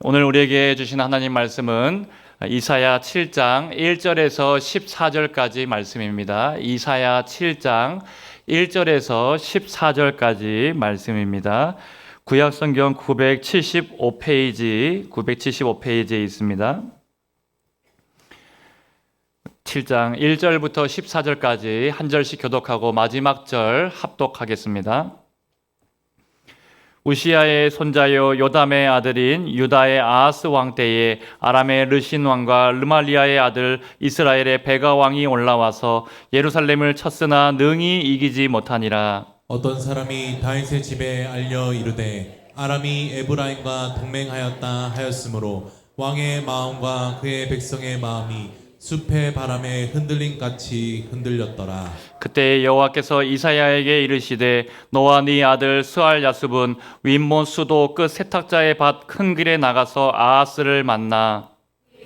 오늘 우리에게 주신 하나님 말씀은 이사야 7장 1절에서 14절까지 말씀입니다. 이사야 7장 1절에서 14절까지 말씀입니다. 구약성경 975페이지에 있습니다. 7장 1절부터 14절까지 한 절씩 교독하고 마지막 절 합독하겠습니다. 우시야의 손자요 요담의 아들인 유다의 아하스 왕 때에 아람의 르신 왕과 르말리아의 아들 이스라엘의 베가 왕이 올라와서 예루살렘을 쳤으나 능히 이기지 못하니라. 어떤 사람이 다윗의 집에 알려 이르되 아람이 에브라임과 동맹하였다 하였으므로 왕의 마음과 그의 백성의 마음이 숲의 바람에 흔들림 같이 흔들렸더라. 그때 여호와께서 이사야에게 이르시되 너와 네 아들 스알 야습은 윗몬 수도 끝 세탁자의 밭 큰 길에 나가서 아하스를 만나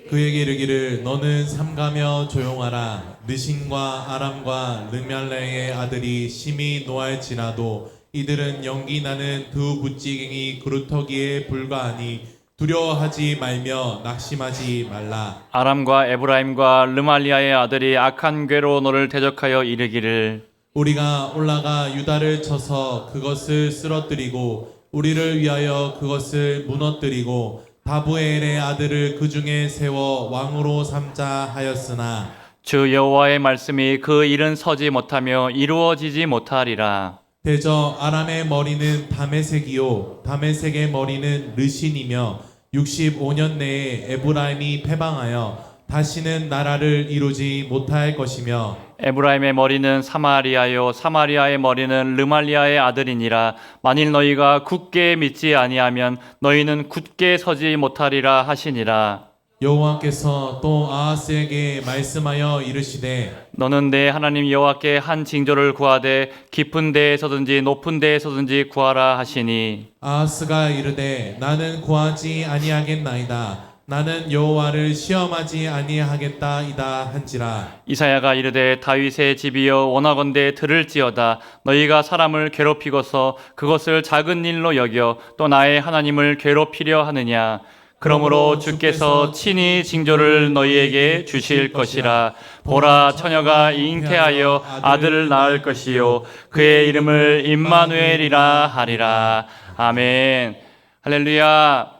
그에게 이르기를 너는 삼가며 조용하라. 느신과 아람과 르멜레의 아들이 심히 노할지라도 이들은 연기 나는 두 부찌갱이 그루터기에 불과하니 두려워하지 말며 낙심하지 말라. 아람과 에브라임과 르말리아의 아들이 악한 괴로 너를 대적하여 이르기를 우리가 올라가 유다를 쳐서 그것을 쓰러뜨리고 우리를 위하여 그것을 무너뜨리고 다부엘의 아들을 그 중에 세워 왕으로 삼자 하였으나 주 여호와의 말씀이 그 일은 서지 못하며 이루어지지 못하리라. 대저 아람의 머리는 다메섹이요 다메섹의 머리는 르신이며 65년 내에 에브라임이 패방하여 다시는 나라를 이루지 못할 것이며 에브라임의 머리는 사마리아요 사마리아의 머리는 르말리아의 아들이니라. 만일 너희가 굳게 믿지 아니하면 너희는 굳게 서지 못하리라 하시니라. 여호와께서 또 아하스에게 말씀하여 이르시되 너는 내 하나님 여호와께 한 징조를 구하되 깊은 데에서든지 높은 데에서든지 구하라 하시니 아하스가 이르되 나는 구하지 아니하겠나이다. 나는 여호와를 시험하지 아니하겠다이다 한지라. 이사야가 이르되 다윗의 집이여 원하건대 들을지어다. 너희가 사람을 괴롭히고서 그것을 작은 일로 여겨 또 나의 하나님을 괴롭히려 하느냐. 그러므로 주께서 친히 징조를 너희에게 주실 것이라. 보라, 처녀가 잉태하여 아들을 낳을 것이요 그의 이름을 임마누엘이라 하리라. 아멘. 할렐루야.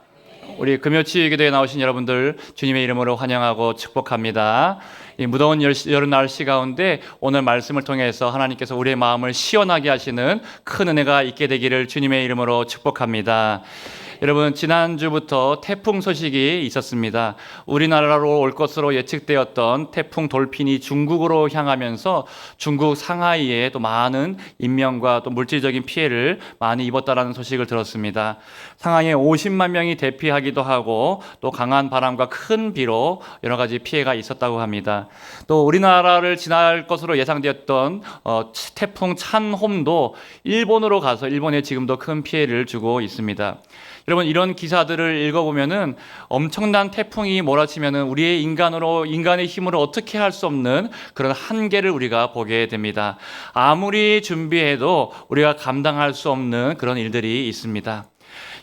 우리 금요치유기도에 나오신 여러분들 주님의 이름으로 환영하고 축복합니다. 이 무더운 여름 날씨 가운데 오늘 말씀을 통해서 하나님께서 우리의 마음을 시원하게 하시는 큰 은혜가 있게 되기를 주님의 이름으로 축복합니다. 여러분, 지난주부터 태풍 소식이 있었습니다. 우리나라로 올 것으로 예측되었던 태풍 돌핀이 중국으로 향하면서 중국 상하이에 또 많은 인명과 또 물질적인 피해를 많이 입었다라는 소식을 들었습니다. 상하이에 50만 명이 대피하기도 하고 또 강한 바람과 큰 비로 여러 가지 피해가 있었다고 합니다. 또 우리나라를 지날 것으로 예상되었던 태풍 찬홈도 일본으로 가서 일본에 지금도 큰 피해를 주고 있습니다. 여러분, 이런 기사들을 읽어보면은 엄청난 태풍이 몰아치면은 우리의 인간의 힘으로 어떻게 할 수 없는 그런 한계를 우리가 보게 됩니다. 아무리 준비해도 우리가 감당할 수 없는 그런 일들이 있습니다.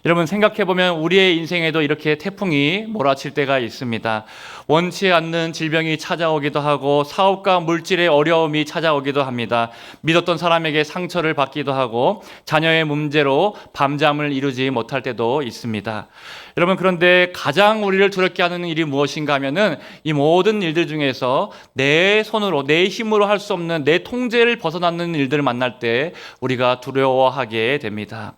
여러분, 생각해보면 우리의 인생에도 이렇게 태풍이 몰아칠 때가 있습니다. 원치 않는 질병이 찾아오기도 하고 사업과 물질의 어려움이 찾아오기도 합니다. 믿었던 사람에게 상처를 받기도 하고 자녀의 문제로 밤잠을 이루지 못할 때도 있습니다. 여러분, 그런데 가장 우리를 두렵게 하는 일이 무엇인가 하면은 이 모든 일들 중에서 내 손으로 내 힘으로 할 수 없는 내 통제를 벗어나는 일들을 만날 때 우리가 두려워하게 됩니다.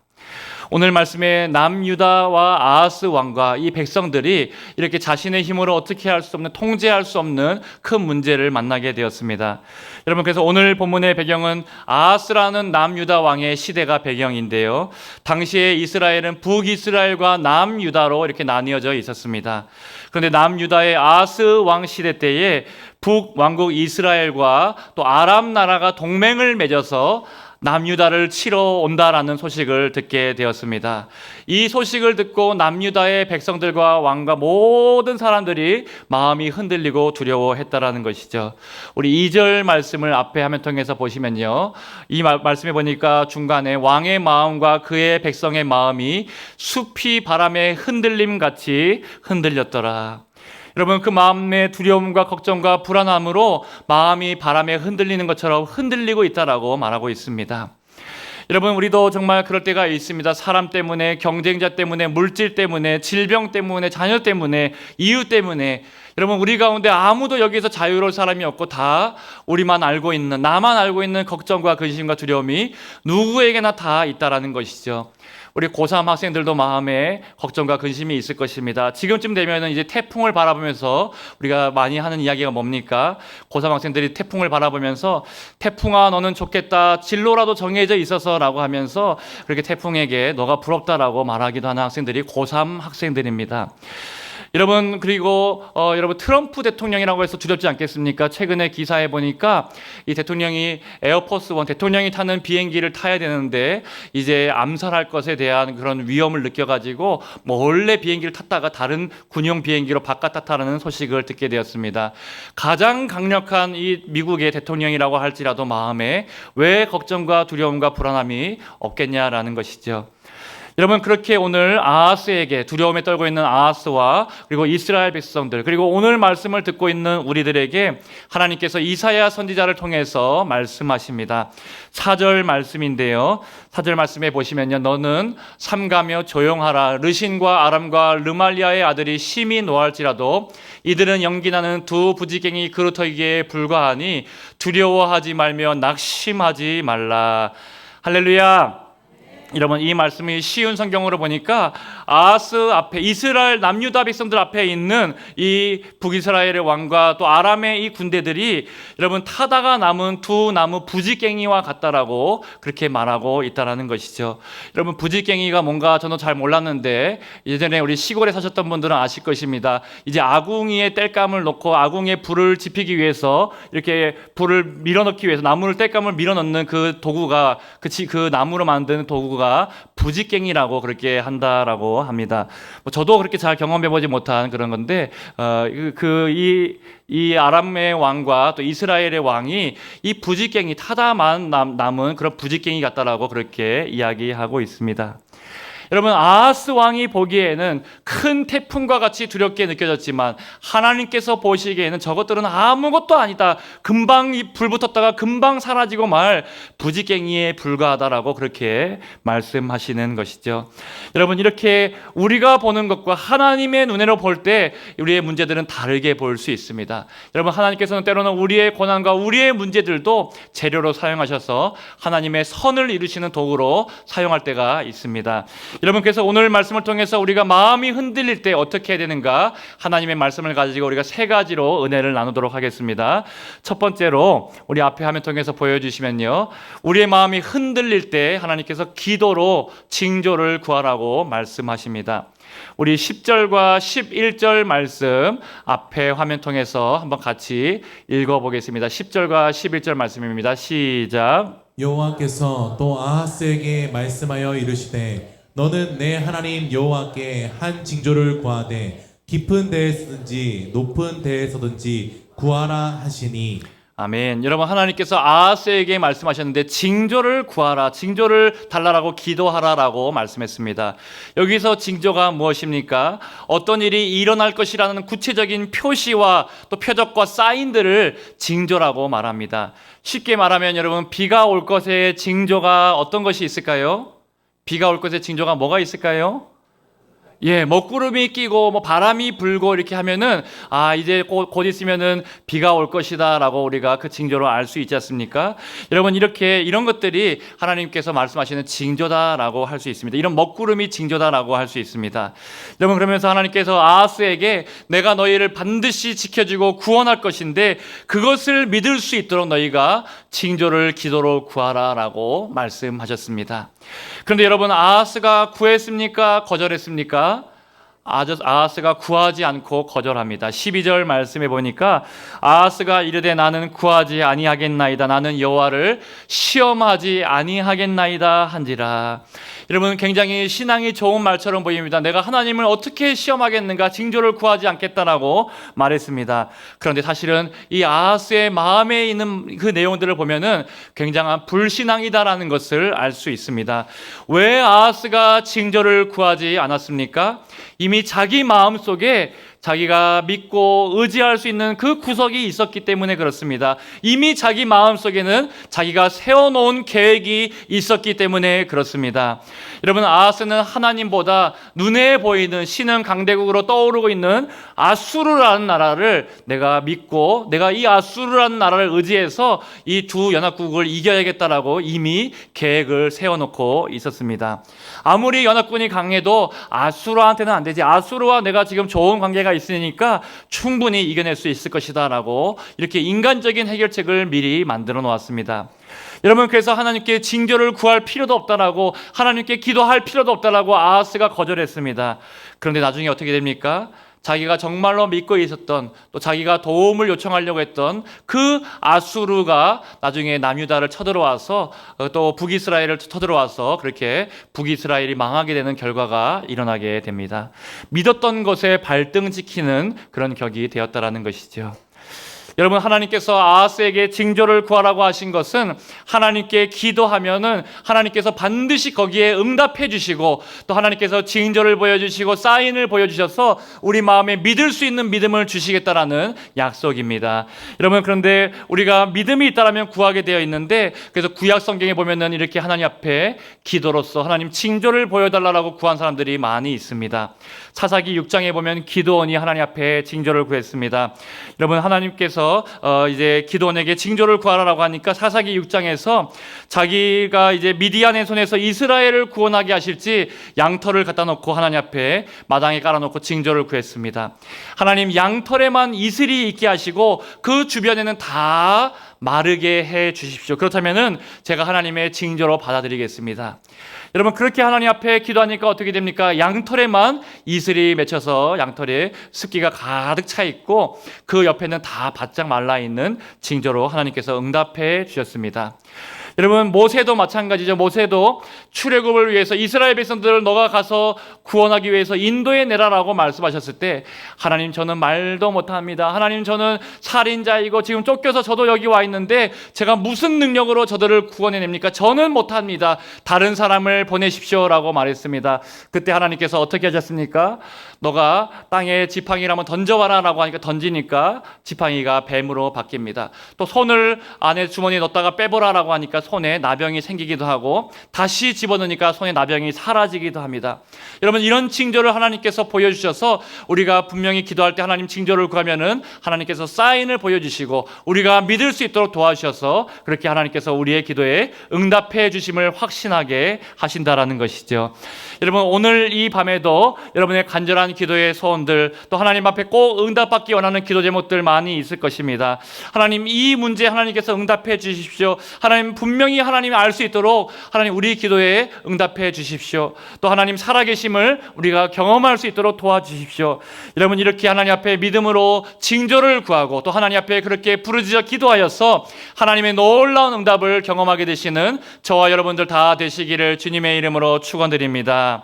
오늘 말씀에 남유다와 아하스 왕과 이 백성들이 이렇게 자신의 힘으로 어떻게 할 수 없는, 통제할 수 없는 큰 문제를 만나게 되었습니다. 여러분, 그래서 오늘 본문의 배경은 아하스라는 남유다 왕의 시대가 배경인데요. 당시에 이스라엘은 북이스라엘과 남유다로 이렇게 나뉘어져 있었습니다. 그런데 남유다의 아하스 왕 시대 때에 북왕국 이스라엘과 또 아람 나라가 동맹을 맺어서 남유다를 치러 온다라는 소식을 듣게 되었습니다. 이 소식을 듣고 남유다의 백성들과 왕과 모든 사람들이 마음이 흔들리고 두려워했다라는 것이죠. 우리 2절 말씀을 앞에 화면 통해서 보시면요, 이 말씀에 보니까 중간에 왕의 마음과 그의 백성의 마음이 숲이 바람에 흔들림 같이 흔들렸더라. 여러분, 그 마음의 두려움과 걱정과 불안함으로 마음이 바람에 흔들리는 것처럼 흔들리고 있다라고 말하고 있습니다. 여러분, 우리도 정말 그럴 때가 있습니다. 사람 때문에, 경쟁자 때문에, 물질 때문에, 질병 때문에, 자녀 때문에, 이유 때문에. 여러분, 우리 가운데 아무도 여기서 자유로울 사람이 없고 다 우리만 알고 있는, 나만 알고 있는 걱정과 근심과 두려움이 누구에게나 다 있다라는 것이죠. 우리 고3 학생들도 마음에 걱정과 근심이 있을 것입니다. 지금쯤 되면 이제 태풍을 바라보면서 우리가 많이 하는 이야기가 뭡니까? 고3 학생들이 태풍을 바라보면서 태풍아 너는 좋겠다, 진로라도 정해져 있어서라고 하면서 그렇게 태풍에게 너가 부럽다라고 말하기도 하는 학생들이 고3 학생들입니다. 여러분, 그리고 여러분, 트럼프 대통령이라고 해서 두렵지 않겠습니까? 최근에 기사에 보니까 이 대통령이 에어포스 원, 대통령이 타는 비행기를 타야 되는데 이제 암살할 것에 대한 그런 위험을 느껴가지고 몰래 비행기를 탔다가 다른 군용 비행기로 바꿨다는 소식을 듣게 되었습니다. 가장 강력한 이 미국의 대통령이라고 할지라도 마음에 왜 걱정과 두려움과 불안함이 없겠냐라는 것이죠. 여러분, 그렇게 오늘 아하스에게, 두려움에 떨고 있는 아하스와 그리고 이스라엘 백성들, 그리고 오늘 말씀을 듣고 있는 우리들에게 하나님께서 이사야 선지자를 통해서 말씀하십니다. 4절 말씀인데요, 4절 말씀에 보시면요, 너는 삼가며 조용하라. 르신과 아람과 르말리아의 아들이 심히 노할지라도 이들은 연기나는 두 부지갱이 그루터기에 불과하니 두려워하지 말며 낙심하지 말라. 할렐루야. 여러분, 이 말씀이 쉬운 성경으로 보니까 아하스 앞에, 이스라엘 남유다 백성들 앞에 있는 이 북이스라엘의 왕과 또 아람의 이 군대들이 여러분 타다가 남은 두 나무 부지깽이와 같다라고 그렇게 말하고 있다라는 것이죠. 여러분, 부지깽이가 뭔가 저는 잘 몰랐는데 예전에 우리 시골에 사셨던 분들은 아실 것입니다. 이제 아궁이에 땔감을 놓고 아궁이에 불을 지피기 위해서 이렇게 불을 밀어넣기 위해서 나무를 땔감을 밀어넣는 그 도구가 그 나무로 만든 도구가 부지깽이라고 그렇게 한다라고 합니다. 저도 그렇게 잘 경험해보지 못한 그런 건데 이 아람의 왕과 또 이스라엘의 왕이 이 부지깽이 타다만 남은 그런 부지깽이 같다라고 그렇게 이야기하고 있습니다. 여러분, 아하스 왕이 보기에는 큰 태풍과 같이 두렵게 느껴졌지만 하나님께서 보시기에는 저것들은 아무것도 아니다, 금방 불 붙었다가 금방 사라지고 말 부지깽이에 불과하다라고 그렇게 말씀하시는 것이죠. 여러분, 이렇게 우리가 보는 것과 하나님의 눈으로 볼 때 우리의 문제들은 다르게 볼 수 있습니다. 여러분, 하나님께서는 때로는 우리의 고난과 우리의 문제들도 재료로 사용하셔서 하나님의 선을 이루시는 도구로 사용할 때가 있습니다. 여러분, 그래서 오늘 말씀을 통해서 우리가 마음이 흔들릴 때 어떻게 해야 되는가, 하나님의 말씀을 가지고 우리가 세 가지로 은혜를 나누도록 하겠습니다. 첫 번째로 우리 앞에 화면 통해서 보여주시면요, 우리의 마음이 흔들릴 때 하나님께서 기도로 징조를 구하라고 말씀하십니다. 우리 10절과 11절 말씀 앞에 화면 통해서 한번 같이 읽어보겠습니다. 10절과 11절 말씀입니다. 시작. 여호와께서 또 아하스에게 말씀하여 이르시되 너는 내 하나님 여호와께 한 징조를 구하되 깊은 데에서든지 높은 데에서든지 구하라 하시니. 아멘. 여러분, 하나님께서 아하스에게 말씀하셨는데 징조를 구하라, 징조를 달라라고 기도하라라고 말씀했습니다. 여기서 징조가 무엇입니까? 어떤 일이 일어날 것이라는 구체적인 표시와 또 표적과 사인들을 징조라고 말합니다. 쉽게 말하면 여러분, 비가 올 것의 징조가 어떤 것이 있을까요? 비가 올 것의 징조가 뭐가 있을까요? 먹구름이 끼고 바람이 불고 이렇게 하면은 이제 곧 있으면은 비가 올 것이다라고 우리가 그 징조로 알 수 있지 않습니까? 여러분, 이런 것들이 하나님께서 말씀하시는 징조다라고 할 수 있습니다. 이런 먹구름이 징조다라고 할 수 있습니다. 여러분, 그러면서 하나님께서 아하스에게 내가 너희를 반드시 지켜주고 구원할 것인데 그것을 믿을 수 있도록 너희가 징조를 기도로 구하라라고 말씀하셨습니다. 그런데 여러분, 아하스가 구했습니까? 거절했습니까? 아하스가 구하지 않고 거절합니다. 12절 말씀에 보니까 아하스가 이르되 나는 구하지 아니하겠나이다. 나는 여호와를 시험하지 아니하겠나이다 한지라. 여러분, 굉장히 신앙이 좋은 말처럼 보입니다. 내가 하나님을 어떻게 시험하겠는가, 징조를 구하지 않겠다라고 말했습니다. 그런데 사실은 이 아하스의 마음에 있는 그 내용들을 보면은 굉장한 불신앙이다라는 것을 알 수 있습니다. 왜 아하스가 징조를 구하지 않았습니까? 이미 자기 마음속에 자기가 믿고 의지할 수 있는 그 구석이 있었기 때문에 그렇습니다. 이미 자기 마음속에는 자기가 세워놓은 계획이 있었기 때문에 그렇습니다. 여러분, 아하스는 하나님보다 눈에 보이는 신흥 강대국으로 떠오르고 있는 아수르라는 나라를 내가 믿고 내가 이 아수르라는 나라를 의지해서 이 두 연합국을 이겨야겠다라고 이미 계획을 세워놓고 있었습니다. 아무리 연합군이 강해도 아수르한테는 안 되지. 아수르와 내가 지금 좋은 관계가 있으니까 충분히 이겨낼 수 있을 것이다 라고 이렇게 인간적인 해결책을 미리 만들어 놓았습니다. 여러분, 그래서 하나님께 징조를 구할 필요도 없다라고, 하나님께 기도할 필요도 없다라고 아하스가 거절했습니다. 그런데 나중에 어떻게 됩니까? 자기가 정말로 믿고 있었던, 또 자기가 도움을 요청하려고 했던 그 아수르가 나중에 남유다를 쳐들어와서 또 북이스라엘을 쳐들어와서 그렇게 북이스라엘이 망하게 되는 결과가 일어나게 됩니다. 믿었던 것에 발등지키는 그런 격이 되었다라는 것이죠. 여러분, 하나님께서 아하스에게 징조를 구하라고 하신 것은 하나님께 기도하면은 하나님께서 반드시 거기에 응답해 주시고, 또 하나님께서 징조를 보여주시고 사인을 보여주셔서 우리 마음에 믿을 수 있는 믿음을 주시겠다라는 약속입니다. 여러분, 그런데 우리가 믿음이 있다라면 구하게 되어 있는데, 그래서 구약 성경에 보면은 이렇게 하나님 앞에 기도로서 하나님 징조를 보여달라고 구한 사람들이 많이 있습니다. 사사기 6장에 보면 기드온이 하나님 앞에 징조를 구했습니다. 여러분, 하나님께서 이제 기드온에게 징조를 구하라고 하니까 사사기 6장에서 자기가 이제 미디안의 손에서 이스라엘을 구원하게 하실지 양털을 갖다 놓고 하나님 앞에 마당에 깔아놓고 징조를 구했습니다. 하나님, 양털에만 이슬이 있게 하시고 그 주변에는 다 마르게 해 주십시오. 그렇다면은 제가 하나님의 징조로 받아들이겠습니다. 여러분, 그렇게 하나님 앞에 기도하니까 어떻게 됩니까? 양털에만 이슬이 맺혀서 양털에 습기가 가득 차 있고 그 옆에는 다 바짝 말라 있는 징조로 하나님께서 응답해 주셨습니다. 여러분, 모세도 마찬가지죠. 모세도 출애굽을 위해서 이스라엘 백성들을 너가 가서 구원하기 위해서 인도해 내라라고 말씀하셨을 때, 하나님, 저는 말도 못합니다. 하나님, 저는 살인자이고 지금 쫓겨서 저도 여기 와 있는데 제가 무슨 능력으로 저들을 구원해냅니까? 저는 못합니다. 다른 사람을 보내십시오라고 말했습니다. 그때 하나님께서 어떻게 하셨습니까? 너가 땅에 지팡이를 한번 던져봐라 라고 하니까 던지니까 지팡이가 뱀으로 바뀝니다. 또 손을 안에 주머니에 넣었다가 빼보라 라고 하니까 손에 나병이 생기기도 하고, 다시 집어넣으니까 손에 나병이 사라지기도 합니다. 여러분, 이런 징조를 하나님께서 보여주셔서 우리가 분명히 기도할 때 하나님 징조를 구하면은 하나님께서 사인을 보여주시고 우리가 믿을 수 있도록 도와주셔서 그렇게 하나님께서 우리의 기도에 응답해 주심을 확신하게 하신다라는 것이죠. 여러분, 오늘 이 밤에도 여러분의 간절한 기도의 소원들, 또 하나님 앞에 꼭 응답받기 원하는 기도 제목들 많이 있을 것입니다. 하나님, 이 문제 하나님께서 응답해 주십시오. 하나님, 분명히 하나님이 알 수 있도록 하나님 우리 기도에 응답해 주십시오. 또 하나님 살아계심을 우리가 경험할 수 있도록 도와주십시오. 여러분, 이렇게 하나님 앞에 믿음으로 징조를 구하고 또 하나님 앞에 그렇게 부르짖어 기도하여서 하나님의 놀라운 응답을 경험하게 되시는 저와 여러분들 다 되시기를 주님의 이름으로 축원드립니다.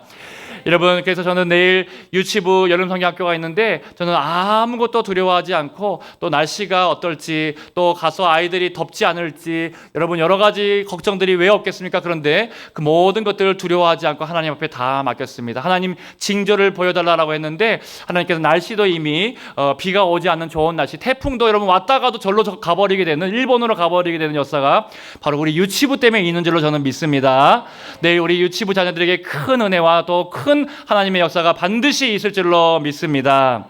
여러분, 그래서 저는 내일 유치부 여름성경학교가 있는데 저는 아무것도 두려워하지 않고, 또 날씨가 어떨지, 또 가서 아이들이 덥지 않을지, 여러분 여러 가지 걱정들이 왜 없겠습니까? 그런데 그 모든 것들을 두려워하지 않고 하나님 앞에 다 맡겼습니다. 하나님, 징조를 보여달라고 했는데 하나님께서 날씨도 이미 비가 오지 않는 좋은 날씨, 태풍도 여러분 왔다가도 절로 가버리게 되는, 일본으로 가버리게 되는 역사가 바로 우리 유치부 때문에 있는 줄로 저는 믿습니다. 내일 우리 유치부 자녀들에게 큰 은혜와 또 큰 하나님의 역사가 반드시 있을 줄로 믿습니다.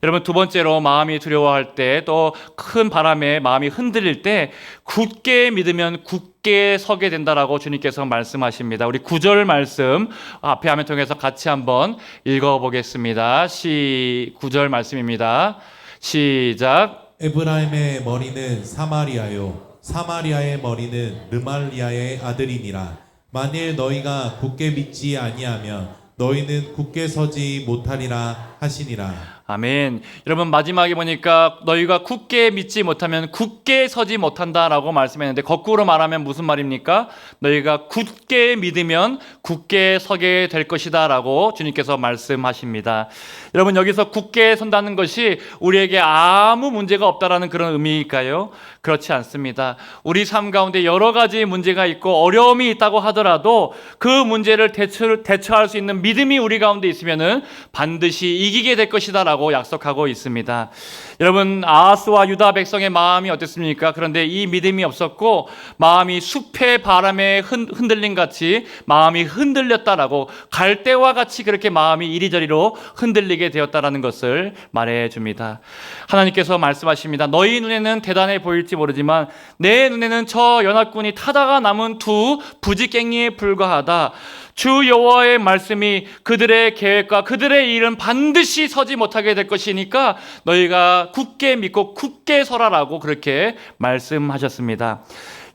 여러분, 두 번째로 마음이 두려워할 때, 또 큰 바람에 마음이 흔들릴 때 굳게 믿으면 굳게 서게 된다라고 주님께서 말씀하십니다. 우리 9절 말씀 앞에 화면 통해서 같이 한번 읽어보겠습니다. 9절 말씀입니다. 시작. 에브라임의 머리는 사마리아요, 사마리아의 머리는 르말리아의 아들이니라. 만일 너희가 굳게 믿지 아니하면 너희는 굳게 서지 못하리라 하시니라. 아멘. 여러분 마지막에 보니까 너희가 굳게 믿지 못하면 굳게 서지 못한다라고 말씀했는데 거꾸로 말하면 무슨 말입니까? 너희가 굳게 믿으면 굳게 서게 될 것이다 라고 주님께서 말씀하십니다. 여러분 여기서 굳게 선다는 것이 우리에게 아무 문제가 없다라는 그런 의미일까요? 그렇지 않습니다. 우리 삶 가운데 여러 가지 문제가 있고 어려움이 있다고 하더라도 그 문제를 대처할 수 있는 믿음이 우리 가운데 있으면은 반드시 이기게 될 것이다 라고 약속하고 있습니다. 여러분 아하스와 유다 백성의 마음이 어땠습니까? 그런데 이 믿음이 없었고 마음이 숲의 바람에 흔들림 같이 마음이 흔들렸다라고 갈대와 같이 그렇게 마음이 이리저리로 흔들리게 되었다라는 것을 말해줍니다. 하나님께서 말씀하십니다. 너희 눈에는 대단해 보일지 모르지만 내 눈에는 저 연합군이 타다가 남은 두 부지깽이에 불과하다. 주 여호와의 말씀이 그들의 계획과 그들의 일은 반드시 서지 못하게 될 것이니까 너희가 굳게 믿고 굳게 서라라고 그렇게 말씀하셨습니다.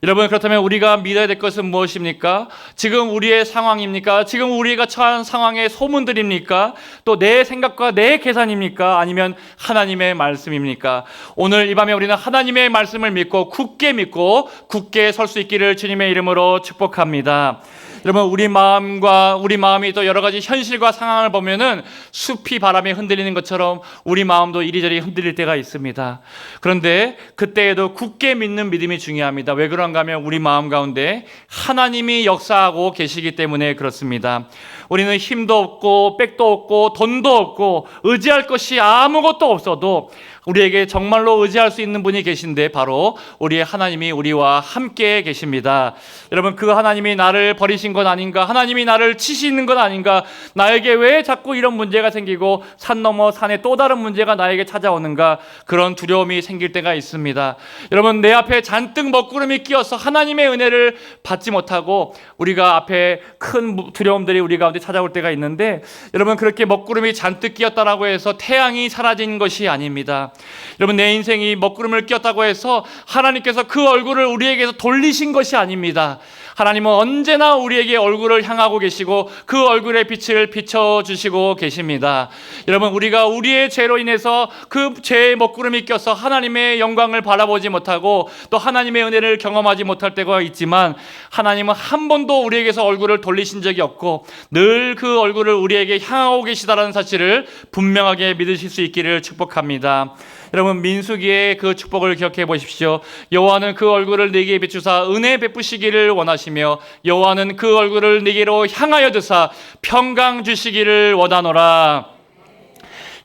여러분 그렇다면 우리가 믿어야 될 것은 무엇입니까? 지금 우리의 상황입니까? 지금 우리가 처한 상황의 소문들입니까? 또 내 생각과 내 계산입니까? 아니면 하나님의 말씀입니까? 오늘 이 밤에 우리는 하나님의 말씀을 믿고 굳게 설 수 있기를 주님의 이름으로 축복합니다. 여러분 우리 마음이 또 여러 가지 현실과 상황을 보면은 숲이 바람에 흔들리는 것처럼 우리 마음도 이리저리 흔들릴 때가 있습니다. 그런데 그때에도 굳게 믿는 믿음이 중요합니다. 왜 그런가 하면 우리 마음 가운데 하나님이 역사하고 계시기 때문에 그렇습니다. 우리는 힘도 없고 백도 없고 돈도 없고 의지할 것이 아무것도 없어도 우리에게 정말로 의지할 수 있는 분이 계신데 바로 우리의 하나님이 우리와 함께 계십니다. 여러분 그 하나님이 나를 버리신 것 아닌가? 하나님이 나를 치시는 것 아닌가? 나에게 왜 자꾸 이런 문제가 생기고 산 넘어 산에 또 다른 문제가 나에게 찾아오는가? 그런 두려움이 생길 때가 있습니다. 여러분 내 앞에 잔뜩 먹구름이 끼어서 하나님의 은혜를 받지 못하고 우리가 앞에 큰 두려움들이 우리 가운데 찾아올 때가 있는데 여러분 그렇게 먹구름이 잔뜩 끼었다라고 해서 태양이 사라진 것이 아닙니다. 여러분 내 인생이 먹구름을 꼈다고 해서 하나님께서 그 얼굴을 우리에게서 돌리신 것이 아닙니다. 하나님은 언제나 우리에게 얼굴을 향하고 계시고 그 얼굴의 빛을 비춰주시고 계십니다. 여러분 우리가 우리의 죄로 인해서 그 죄의 먹구름이 껴서 하나님의 영광을 바라보지 못하고 또 하나님의 은혜를 경험하지 못할 때가 있지만 하나님은 한 번도 우리에게서 얼굴을 돌리신 적이 없고 늘 그 얼굴을 우리에게 향하고 계시다라는 사실을 분명하게 믿으실 수 있기를 축복합니다. 여러분 민수기의 그 축복을 기억해 보십시오. 여호와는 그 얼굴을 네게 비추사 은혜 베푸시기를 원하시며 여호와는 그 얼굴을 네게로 향하여 드사 평강 주시기를 원하노라.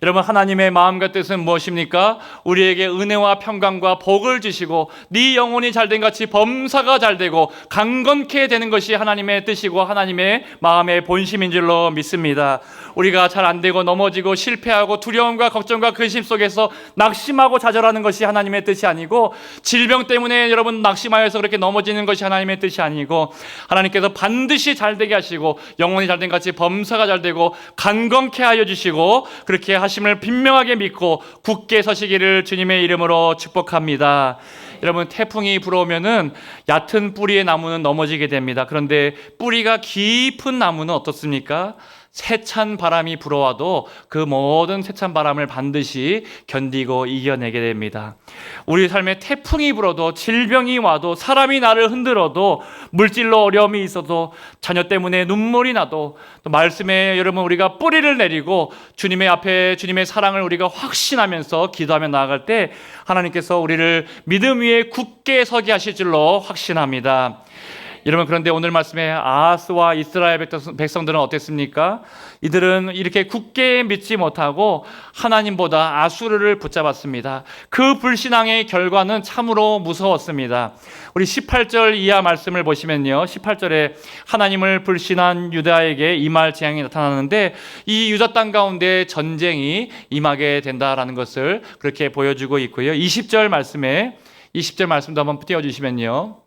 여러분 하나님의 마음과 뜻은 무엇입니까? 우리에게 은혜와 평강과 복을 주시고 네 영혼이 잘된 같이 범사가 잘되고 강건케 되는 것이 하나님의 뜻이고 하나님의 마음의 본심인 줄로 믿습니다. 우리가 잘 안되고 넘어지고 실패하고 두려움과 걱정과 근심 속에서 낙심하고 좌절하는 것이 하나님의 뜻이 아니고 질병 때문에 여러분 낙심하여서 그렇게 넘어지는 것이 하나님의 뜻이 아니고 하나님께서 반드시 잘되게 하시고 영혼이 잘된 같이 범사가 잘되고 강건케 하여 주시고 그렇게 하심을 분명하게 믿고 굳게 서시기를 주님의 이름으로 축복합니다. 여러분 태풍이 불어오면은 얕은 뿌리의 나무는 넘어지게 됩니다. 그런데 뿌리가 깊은 나무는 어떻습니까? 세찬 바람이 불어와도 그 모든 세찬 바람을 반드시 견디고 이겨내게 됩니다. 우리 삶에 태풍이 불어도 질병이 와도 사람이 나를 흔들어도 물질로 어려움이 있어도 자녀 때문에 눈물이 나도 또 말씀에 여러분 우리가 뿌리를 내리고 주님의 앞에 주님의 사랑을 우리가 확신하면서 기도하며 나아갈 때 하나님께서 우리를 믿음 위에 굳게 서게 하실 줄로 확신합니다. 여러분 그런데 오늘 말씀에 아하스와 이스라엘 백성들은 어땠습니까? 이들은 이렇게 굳게 믿지 못하고 하나님보다 아수르를 붙잡았습니다. 그 불신앙의 결과는 참으로 무서웠습니다. 우리 18절 이하 말씀을 보시면요, 18절에 하나님을 불신한 유다에게 임할 재앙이 나타나는데 이 유다 땅 가운데 전쟁이 임하게 된다라는 것을 그렇게 보여주고 있고요. 20절 말씀도 한번 띄워주시면요,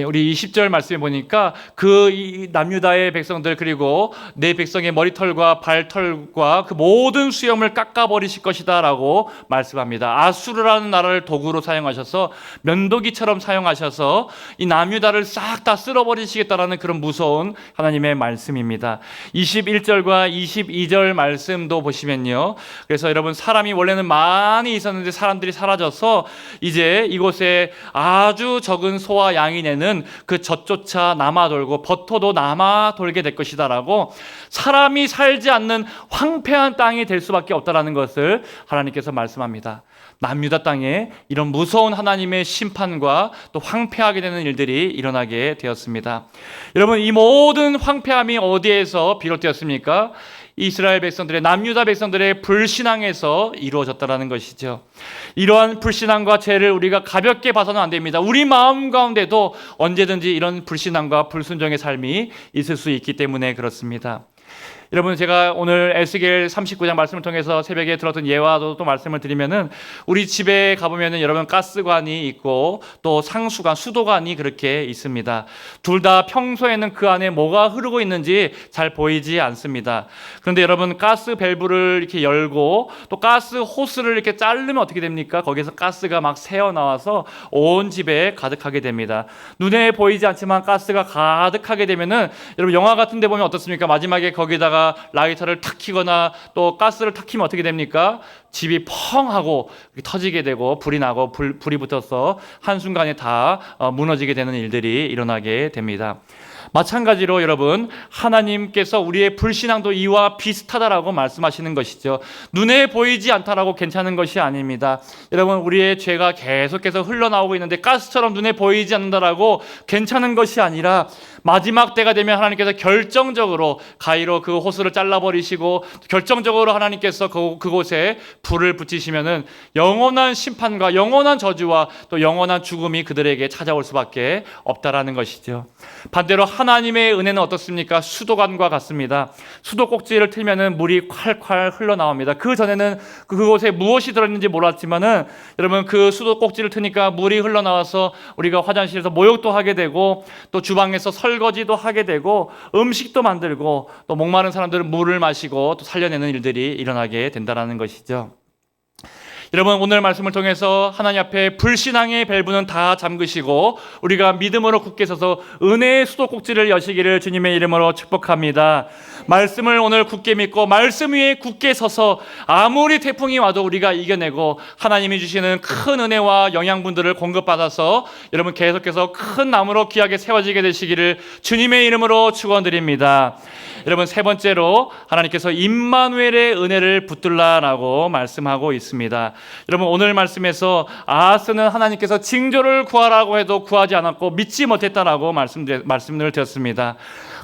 우리 20절 말씀에 보니까 그 남유다의 백성들 그리고 내 백성의 머리털과 발털과 그 모든 수염을 깎아버리실 것이다 라고 말씀합니다. 아수르라는 나라를 도구로 사용하셔서 면도기처럼 사용하셔서 이 남유다를 싹 다 쓸어버리시겠다라는 그런 무서운 하나님의 말씀입니다. 21절과 22절 말씀도 보시면요, 그래서 여러분 사람이 원래는 많이 있었는데 사람들이 사라져서 이제 이곳에 아주 적은 소와 양이 내는 그 젖조차 남아돌고 버터도 남아돌게 될 것이다 라고 사람이 살지 않는 황폐한 땅이 될 수밖에 없다라는 것을 하나님께서 말씀합니다. 남유다 땅에 이런 무서운 하나님의 심판과 또 황폐하게 되는 일들이 일어나게 되었습니다. 여러분, 이 모든 황폐함이 어디에서 비롯되었습니까? 이스라엘 백성들의, 남유다 백성들의 불신앙에서 이루어졌다라는 것이죠. 이러한 불신앙과 죄를 우리가 가볍게 봐서는 안 됩니다. 우리 마음 가운데도 언제든지 이런 불신앙과 불순종의 삶이 있을 수 있기 때문에 그렇습니다. 여러분, 제가 오늘 에스겔 39장 말씀을 통해서 새벽에 들었던 예화도 또 말씀을 드리면은, 우리 집에 가보면은 여러분 가스관이 있고 또 상수관, 수도관이 그렇게 있습니다. 둘 다 평소에는 그 안에 뭐가 흐르고 있는지 잘 보이지 않습니다. 그런데 여러분, 가스 밸브를 이렇게 열고 또 가스 호스를 이렇게 자르면 어떻게 됩니까? 거기서 가스가 막 새어 나와서 온 집에 가득하게 됩니다. 눈에 보이지 않지만 가스가 가득하게 되면은, 여러분 영화 같은 데 보면 어떻습니까? 마지막에 거기다가 라이터를 탁 켜거나 또 가스를 탁 켜면 어떻게 됩니까? 집이 펑 하고 터지게 되고 불이 나고 불이 붙어서 한순간에 다 무너지게 되는 일들이 일어나게 됩니다. 마찬가지로 여러분, 하나님께서 우리의 불신앙도 이와 비슷하다라고 말씀하시는 것이죠. 눈에 보이지 않다라고 괜찮은 것이 아닙니다. 여러분, 우리의 죄가 계속해서 흘러나오고 있는데 가스처럼 눈에 보이지 않는다라고 괜찮은 것이 아니라, 마지막 때가 되면 하나님께서 결정적으로 가위로 그 호스를 잘라버리시고 결정적으로 하나님께서 그곳에 불을 붙이시면은 영원한 심판과 영원한 저주와 또 영원한 죽음이 그들에게 찾아올 수밖에 없다라는 것이죠. 반대로 하나님의 은혜는 어떻습니까? 수도관과 같습니다. 수도꼭지를 틀면은 물이 콸콸 흘러나옵니다. 그 전에는 그곳에 무엇이 들어있는지 몰랐지만은, 여러분 그 수도꼭지를 트니까 물이 흘러나와서 우리가 화장실에서 목욕도 하게 되고 또 주방에서 설거지도 하게 되고 음식도 만들고 또 목마른 사람들은 물을 마시고 또 살려내는 일들이 일어나게 된다는 것이죠. 여러분, 오늘 말씀을 통해서 하나님 앞에 불신앙의 밸브는 다 잠그시고 우리가 믿음으로 굳게 서서 은혜의 수도꼭지를 여시기를 주님의 이름으로 축복합니다. 말씀을 오늘 굳게 믿고 말씀 위에 굳게 서서 아무리 태풍이 와도 우리가 이겨내고 하나님이 주시는 큰 은혜와 영양분들을 공급받아서 여러분 계속해서 큰 나무로 귀하게 세워지게 되시기를 주님의 이름으로 축원드립니다. 여러분, 세 번째로 하나님께서 임마누엘의 은혜를 붙들라라고 말씀하고 있습니다. 여러분, 오늘 말씀에서 아하스는 하나님께서 징조를 구하라고 해도 구하지 않았고 믿지 못했다라고 말씀을 드렸습니다.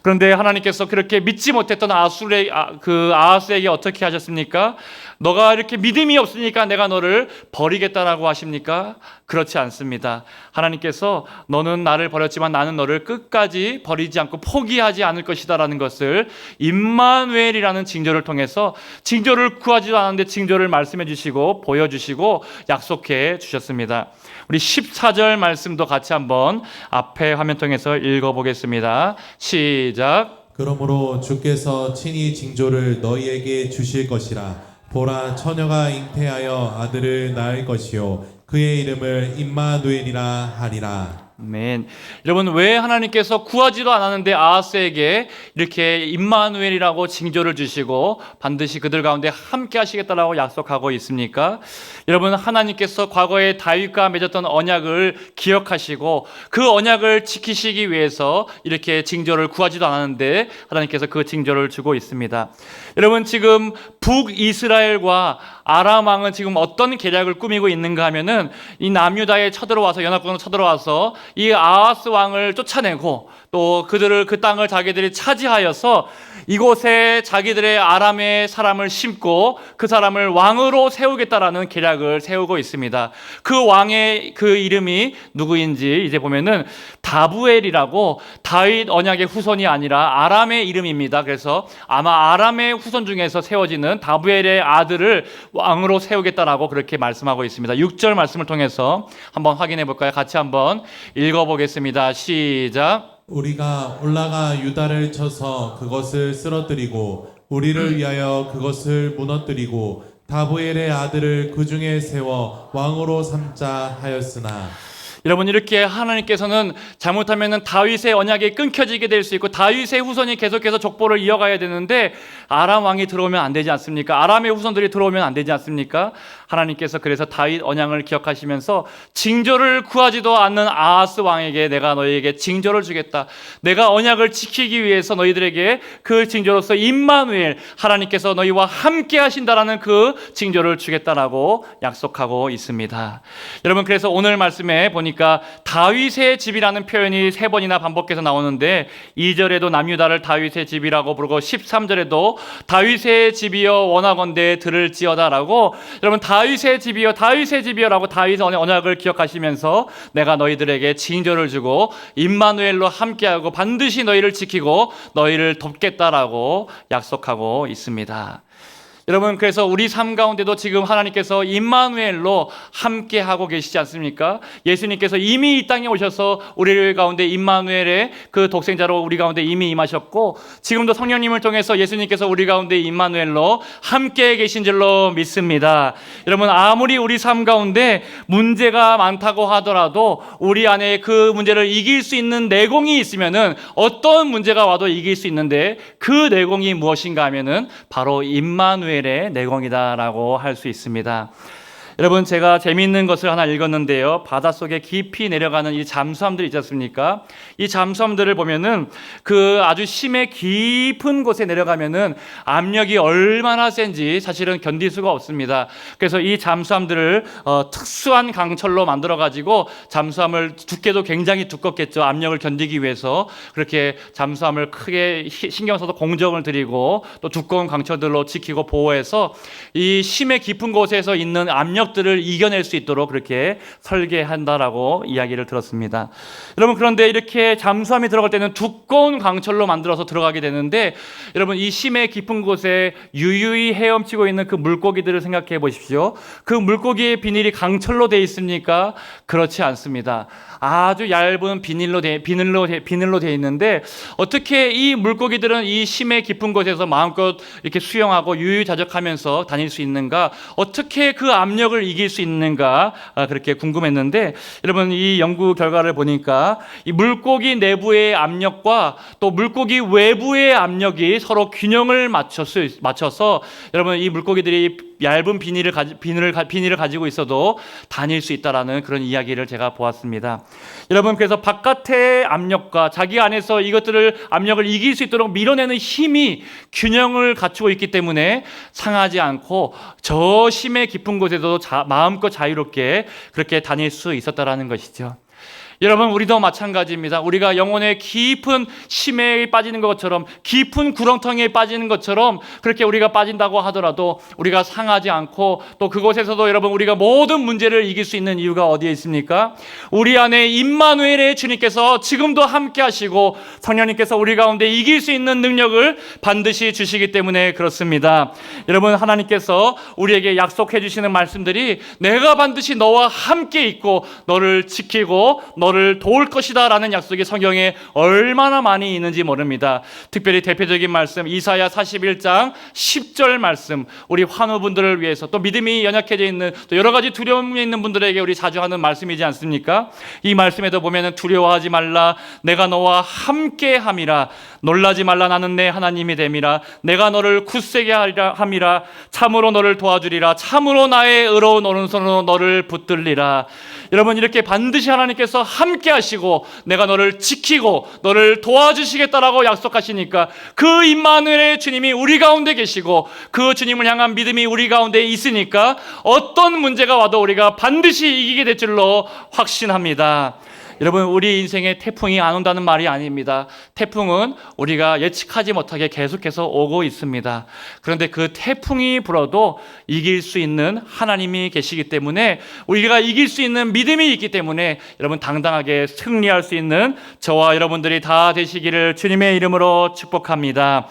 그런데 하나님께서 그렇게 믿지 못했던 아하스에게 어떻게 하셨습니까? 너가 이렇게 믿음이 없으니까 내가 너를 버리겠다라고 하십니까? 그렇지 않습니다. 하나님께서 너는 나를 버렸지만 나는 너를 끝까지 버리지 않고 포기하지 않을 것이다라는 것을 임마누엘이라는 징조를 통해서, 징조를 구하지도 않았는데 징조를 말씀해 주시고 보여주시고 약속해 주셨습니다. 우리 14절 말씀도 같이 한번 앞에 화면 통해서 읽어보겠습니다. 시작. 그러므로 주께서 친히 징조를 너희에게 주실 것이라. 보라, 처녀가 잉태하여 아들을 낳을 것이요 그의 이름을 임마누엘이라 하리라. 아멘. 여러분, 왜 하나님께서 구하지도 않았는데 아하스에게 이렇게 임마누엘이라고 징조를 주시고 반드시 그들 가운데 함께 하시겠다라고 약속하고 있습니까? 여러분, 하나님께서 과거에 다윗과 맺었던 언약을 기억하시고 그 언약을 지키시기 위해서 이렇게 징조를 구하지도 않았는데 하나님께서 그 징조를 주고 있습니다. 여러분, 지금 북이스라엘과 아람 왕은 지금 어떤 계략을 꾸미고 있는가 하면은, 이 남유다에 쳐들어와서, 연합군으로 쳐들어와서 이 아하스 왕을 쫓아내고 또 그 땅을 자기들이 차지하여서 이곳에 자기들의 아람의 사람을 심고 그 사람을 왕으로 세우겠다라는 계략을 세우고 있습니다. 그 왕의 그 이름이 누구인지 이제 보면은 다부엘이라고, 다윗 언약의 후손이 아니라 아람의 이름입니다. 그래서 아마 아람의 후손 중에서 세워지는 다부엘의 아들을 왕으로 세우겠다라고 그렇게 말씀하고 있습니다. 6절 말씀을 통해서 한번 확인해 볼까요? 같이 한번 읽어보겠습니다. 시작. 우리가 올라가 유다를 쳐서 그것을 쓰러뜨리고 우리를 위하여 그것을 무너뜨리고 다보엘의 아들을 그 중에 세워 왕으로 삼자 하였으나. 여러분, 이렇게 하나님께서는 잘못하면 다윗의 언약이 끊겨지게 될 수 있고 다윗의 후손이 계속해서 족보를 이어가야 되는데 아람 왕이 들어오면 안 되지 않습니까? 아람의 후손들이 들어오면 안 되지 않습니까? 하나님께서 그래서 다윗 언약을 기억하시면서 징조를 구하지도 않는 아하스 왕에게 내가 너희에게 징조를 주겠다. 내가 언약을 지키기 위해서 너희들에게 그 징조로서 임마누엘, 하나님께서 너희와 함께 하신다라는 그 징조를 주겠다라고 약속하고 있습니다. 여러분, 그래서 오늘 말씀에 보니까 다윗의 집이라는 표현이 3번이나 반복해서 나오는데 2절에도 남유다를 다윗의 집이라고 부르고 13절에도 다윗의 집이여 원하건대 들을지어다라고, 여러분, 다윗의 집이여라고 다윗의 언약을 기억하시면서 내가 너희들에게 징조를 주고 임마누엘로 함께하고 반드시 너희를 지키고 너희를 돕겠다라고 약속하고 있습니다. 여러분, 그래서 우리 삶 가운데도 지금 하나님께서 임마누엘로 함께 하고 계시지 않습니까? 예수님께서 이미 이 땅에 오셔서 우리 가운데 임마누엘의 그 독생자로 우리 가운데 이미 임하셨고 지금도 성령님을 통해서 예수님께서 우리 가운데 임마누엘로 함께 계신 줄로 믿습니다. 여러분, 아무리 우리 삶 가운데 문제가 많다고 하더라도 우리 안에 그 문제를 이길 수 있는 내공이 있으면은 어떤 문제가 와도 이길 수 있는데 그 내공이 무엇인가 하면은 바로 임마누엘 의 내공이다라고 할 수 있습니다. 여러분, 제가 재미있는 것을 하나 읽었는데요. 바닷속에 깊이 내려가는 이 잠수함들 있지 않습니까? 이 잠수함들을 보면은 그 아주 심해 깊은 곳에 내려가면은 압력이 얼마나 센지 사실은 견딜 수가 없습니다. 그래서 이 잠수함들을 특수한 강철로 만들어 가지고 잠수함을 두께도 굉장히 두껍겠죠. 압력을 견디기 위해서 그렇게 잠수함을 크게 신경 써서 공정을 들이고 또 두꺼운 강철들로 지키고 보호해서 이 심해 깊은 곳에서 있는 압력 들을 이겨낼 수 있도록 그렇게 설계한다라고 이야기를 들었습니다. 여러분, 그런데 이렇게 잠수함이 들어갈 때는 두꺼운 강철로 만들어서 들어가게 되는데 여러분, 이 심해 깊은 곳에 유유히 헤엄치고 있는 그 물고기들을 생각해 보십시오. 그 물고기의 비닐이 강철로 되어 있습니까? 그렇지 않습니다. 아주 얇은 비닐로 되어 있는데 어떻게 이 물고기들은 이 심해 깊은 곳에서 마음껏 이렇게 수영하고 유유자적하면서 다닐 수 있는가? 어떻게 그 압력을 이길 수 있는가? 그렇게 궁금했는데 여러분, 이 연구 결과를 보니까 이 물고기 내부의 압력과 또 물고기 외부의 압력이 서로 균형을 맞춰서 여러분, 이 물고기들이 얇은 비닐을 가지고 있어도 다닐 수 있다라는 그런 이야기를 제가 보았습니다. 여러분, 그래서 바깥의 압력과 자기 안에서 이것들을 압력을 이길 수 있도록 밀어내는 힘이 균형을 갖추고 있기 때문에 상하지 않고 저 심해 깊은 곳에도 마음껏 자유롭게 그렇게 다닐 수 있었다라는 것이죠. 여러분, 우리도 마찬가지입니다. 우리가 영혼의 깊은 심해에 빠지는 것처럼 깊은 구렁텅이에 빠지는 것처럼 그렇게 우리가 빠진다고 하더라도 우리가 상하지 않고 또 그곳에서도 여러분 우리가 모든 문제를 이길 수 있는 이유가 어디에 있습니까? 우리 안에 임마누엘의 주님께서 지금도 함께 하시고 성령님께서 우리 가운데 이길 수 있는 능력을 반드시 주시기 때문에 그렇습니다. 여러분, 하나님께서 우리에게 약속해 주시는 말씀들이 내가 반드시 너와 함께 있고 너를 지키고 너를 도울 것이다 라는 약속이 성경에 얼마나 많이 있는지 모릅니다. 특별히 대표적인 말씀 이사야 41장 10절 말씀, 우리 환우분들을 위해서 또 믿음이 연약해져 있는 또 여러 가지 두려움이 있는 분들에게 우리 자주 하는 말씀이지 않습니까? 이 말씀에도 보면 두려워하지 말라, 내가 너와 함께 함이라, 놀라지 말라, 나는 내 하나님이 됨이라, 내가 너를 굳세게 함이라, 참으로 너를 도와주리라, 참으로 나의 의로운 오른손으로 너를 붙들리라. 여러분, 이렇게 반드시 하나님께서 함께 하시고 내가 너를 지키고 너를 도와주시겠다라고 약속하시니까 그 임마누엘의 주님이 우리 가운데 계시고 그 주님을 향한 믿음이 우리 가운데 있으니까 어떤 문제가 와도 우리가 반드시 이기게 될 줄로 확신합니다. 여러분, 우리 인생에 태풍이 안 온다는 말이 아닙니다. 태풍은 우리가 예측하지 못하게 계속해서 오고 있습니다. 그런데 그 태풍이 불어도 이길 수 있는 하나님이 계시기 때문에 우리가 이길 수 있는 믿음이 있기 때문에 여러분 당당하게 승리할 수 있는 저와 여러분들이 다 되시기를 주님의 이름으로 축복합니다.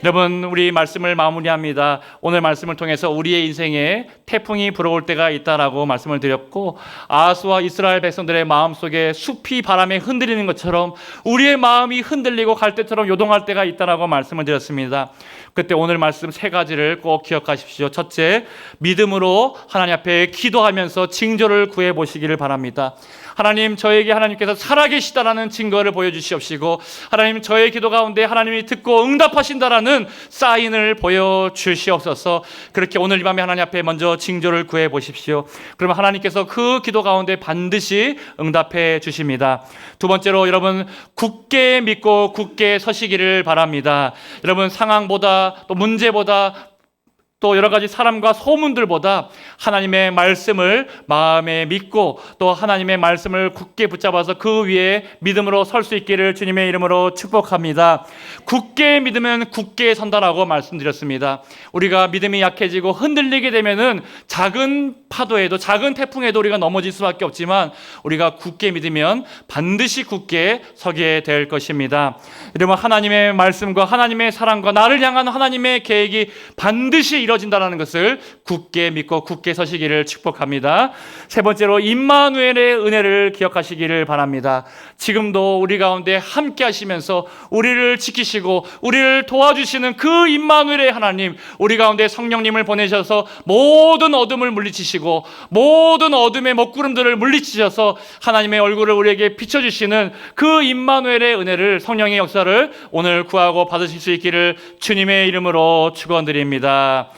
여러분, 우리 말씀을 마무리합니다. 오늘 말씀을 통해서 우리의 인생에 태풍이 불어올 때가 있다라고 말씀을 드렸고, 아하스와 이스라엘 백성들의 마음속에 숲이 바람에 흔들리는 것처럼 우리의 마음이 흔들리고 갈대처럼 요동할 때가 있다라고 말씀을 드렸습니다. 그때 오늘 말씀 세 가지를 꼭 기억하십시오. 첫째, 믿음으로 하나님 앞에 기도하면서 징조를 구해 보시기를 바랍니다. 하나님, 저에게 하나님께서 살아계시다라는 증거를 보여주시옵시고, 하나님, 저의 기도 가운데 하나님이 듣고 응답하신다라는 사인을 보여주시옵소서. 그렇게 오늘 이 밤에 하나님 앞에 먼저 징조를 구해 보십시오. 그러면 하나님께서 그 기도 가운데 반드시 응답해 주십니다. 두 번째로, 여러분 굳게 믿고 굳게 서시기를 바랍니다. 여러분, 상황보다 또 문제보다 또 여러 가지 사람과 소문들보다 하나님의 말씀을 마음에 믿고 또 하나님의 말씀을 굳게 붙잡아서 그 위에 믿음으로 설 수 있기를 주님의 이름으로 축복합니다. 굳게 믿으면 굳게 선다라고 말씀드렸습니다. 우리가 믿음이 약해지고 흔들리게 되면은 작은 파도에도 작은 태풍에도 우리가 넘어질 수밖에 없지만, 우리가 굳게 믿으면 반드시 굳게 서게 될 것입니다. 여러분, 하나님의 말씀과 하나님의 사랑과 나를 향한 하나님의 계획이 반드시 이뤄진다는 것을 굳게 믿고 굳게 서시기를 축복합니다. 세 번째로, 임마누엘의 은혜를 기억하시기를 바랍니다. 지금도 우리 가운데 함께 하시면서 우리를 지키시고 우리를 도와주시는 그 임마누엘의 하나님, 우리 가운데 성령님을 보내셔서 모든 어둠을 물리치시고 모든 어둠의 먹구름들을 물리치셔서 하나님의 얼굴을 우리에게 비춰주시는 그 임마누엘의 은혜를, 성령의 역사를 오늘 구하고 받으실 수 있기를 주님의 이름으로 축원드립니다.